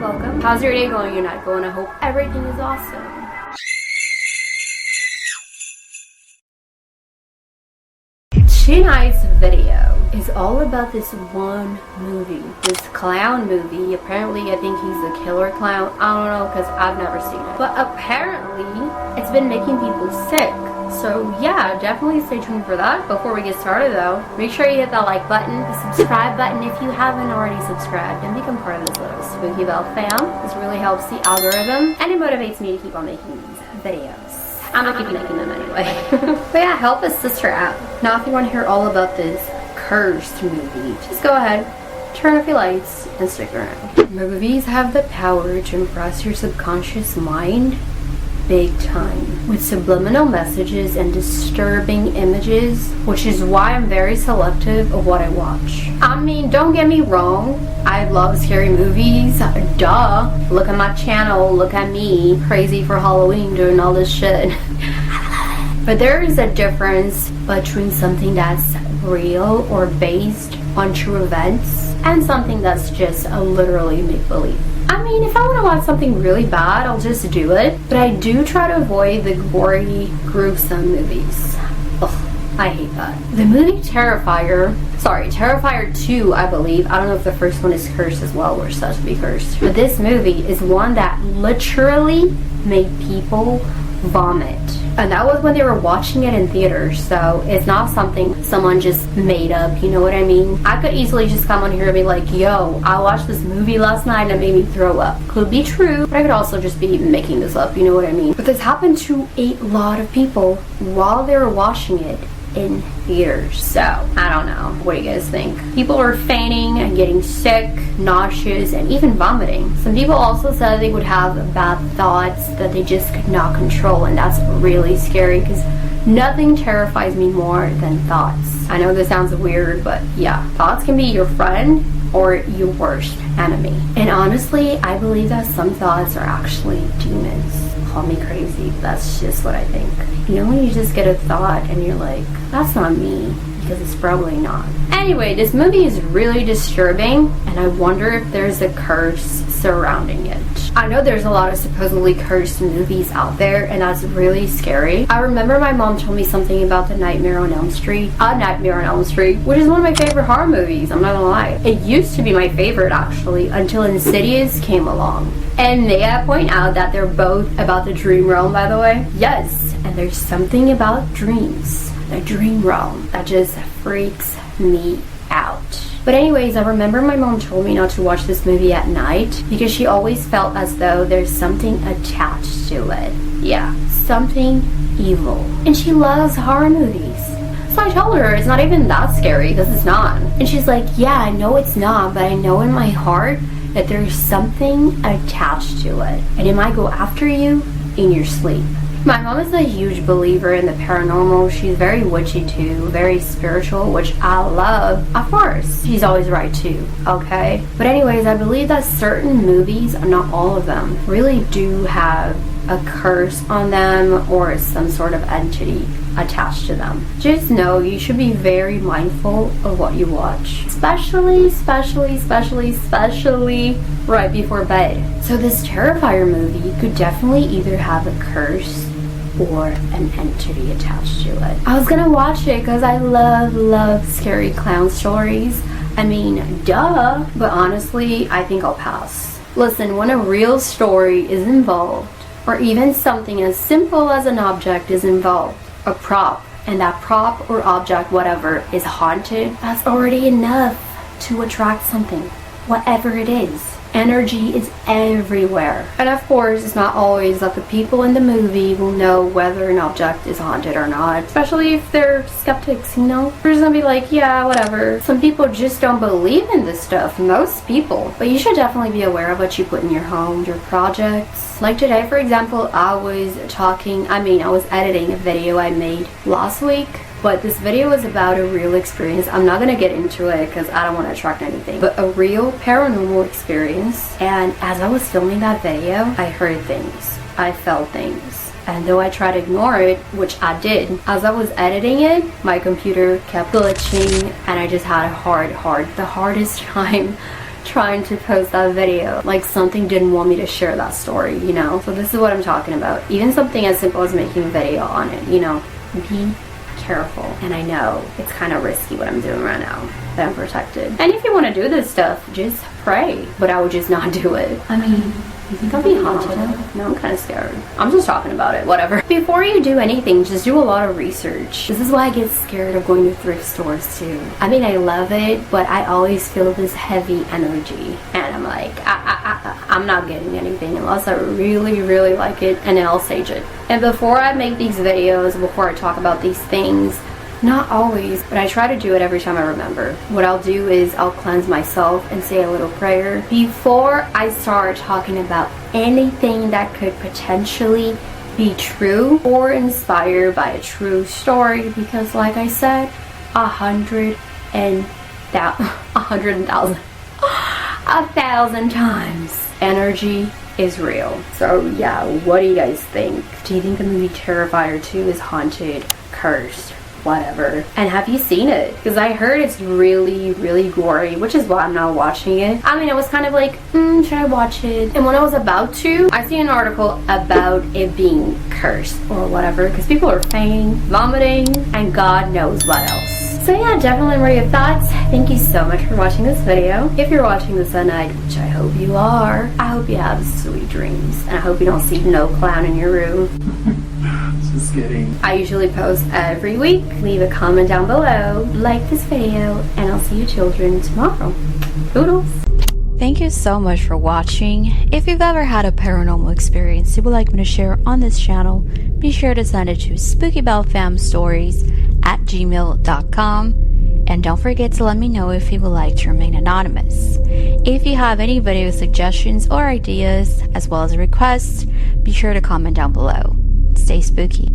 welcome. How's your day going? Your night going? I hope everything is awesome. Tonight's video is all about this one movie, this clown movie. Apparently, I think he's a killer clown. I don't know because I've never seen it. But apparently, it's been making people sick. So yeah, definitely stay tuned for that. Before we get started though, make sure you hit that like button, the subscribe button if you haven't already subscribed, and become part of this little Spooky Bell fam. This really helps the algorithm, and it motivates me to keep on making these videos. I'm gonna keep making them anyway. But yeah, help a sister out. Now if you want to hear all about this cursed movie, just go ahead, turn off your lights, and stick around. Movies have the power to impress your subconscious mind big time with subliminal messages and disturbing images, which is why I'm very selective of what I watch. I mean, don't get me wrong, I love scary movies, duh. Look at my channel, look at me, crazy for Halloween doing all this shit. But there is a difference between something that's real or based on true events and something that's just a literally make-believe. I mean, if I want to watch something really bad, I'll just do it. But I do try to avoid the gory, gruesome movies. Ugh, I hate that. The movie Terrifier 2, I believe. I don't know if the first one is cursed as well or supposed to be cursed. But this movie is one that literally made people vomit. And that was when they were watching it in theaters, so it's not something someone just made up, you know what I mean? I could easily just come on here and be like, yo, I watched this movie last night and it made me throw up. Could be true, but I could also just be making this up, you know what I mean? But this happened to a lot of people while they were watching it in theaters. So I don't know, what do you guys think? People are fainting and getting sick, nauseous, and even vomiting. Some people also said they would have bad thoughts that they just could not control, and that's really scary because nothing terrifies me more than thoughts. I know this sounds weird, but yeah, thoughts can be your friend or your worst enemy. And honestly, I believe that some thoughts are actually demons. Call me crazy, but that's just what I think. You know when you just get a thought and you're like, that's not me, because it's probably not. Anyway, this movie is really disturbing, and I wonder if there's a curse surrounding it. I know there's a lot of supposedly cursed movies out there, and that's really scary. I remember my mom told me something about the Nightmare on Elm Street, which is one of my favorite horror movies, I'm not gonna lie. It used to be my favorite actually, until Insidious came along. And may I point out that they're both about the dream realm, by the way? Yes, and there's something about dreams, the dream realm, that just freaks me out. But anyways, I remember my mom told me not to watch this movie at night because she always felt as though there's something attached to it. Yeah, something evil. And she loves horror movies. So I told her it's not even that scary because it's not. And she's like, yeah, I know it's not, but I know in my heart that there's something attached to it. And it might go after you in your sleep. My mom is a huge believer in the paranormal. She's very witchy too, very spiritual, which I love. Of course, she's always right too, okay? But anyways, I believe that certain movies, not all of them, really do have a curse on them or some sort of entity attached to them. Just know you should be very mindful of what you watch, especially right before bed. So this Terrifier movie could definitely either have a curse or an entity attached to it. I was gonna watch it because I love scary clown stories. I mean, duh. But honestly, I think I'll pass. Listen, when a real story is involved, or even something as simple as an object is involved, a prop, and that prop or object, whatever, is haunted, that's already enough to attract something, whatever it is. Energy is everywhere. And of course, it's not always that the people in the movie will know whether an object is haunted or not, especially if they're skeptics, you know? They're just gonna be like, yeah, whatever. Some people just don't believe in this stuff, most people. But you should definitely be aware of what you put in your home, your projects. Like today, for example, I was editing a video I made last week. But this video is about a real experience. I'm not going to get into it because I don't want to attract anything. But a real paranormal experience. And as I was filming that video, I heard things. I felt things. And though I tried to ignore it, which I did, as I was editing it, my computer kept glitching and I just had the hardest time trying to post that video. Like something didn't want me to share that story, you know? So this is what I'm talking about. Even something as simple as making a video on it, you know? Be careful. And I know it's kind of risky what I'm doing right now, but I'm protected. And if you want to do this stuff, just pray. But I would just not do it. I mean, you think I'll be haunted? No, I'm kind of scared. I'm just talking about it, whatever. Before you do anything, just do a lot of research. This is why I get scared of going to thrift stores too. I mean, I love it, but I always feel this heavy energy. And I'm like, I'm not getting anything unless I really, really like it, and then I'll sage it. And before I make these videos, before I talk about these things, not always, but I try to do it every time I remember. What I'll do is I'll cleanse myself and say a little prayer before I start talking about anything that could potentially be true or inspired by a true story, because like I said, 1,000 times, energy is real. So yeah, what do you guys think? Do you think the movie Terrifier 2 is haunted, cursed, whatever? And have you seen it? Because I heard it's really, really gory, which is why I'm not watching it. I mean, I was kind of like, should I watch it? And when I was about to, I see an article about it being cursed or whatever, because people are fainting, vomiting, and God knows what else. So yeah, definitely write your thoughts. Thank you so much for watching this video. If you're watching this at night, which I hope you are, I hope you have sweet dreams. And I hope you don't see no clown in your room. Just kidding. I usually post every week. Leave a comment down below, like this video, and I'll see you children tomorrow. Toodles! Thank you so much for watching. If you've ever had a paranormal experience you would like me to share on this channel, be sure to send it to spookybellfamstories@gmail.com, and don't forget to let me know if you would like to remain anonymous. If you have any video suggestions or ideas, as well as requests, be sure to comment down below. Stay spooky.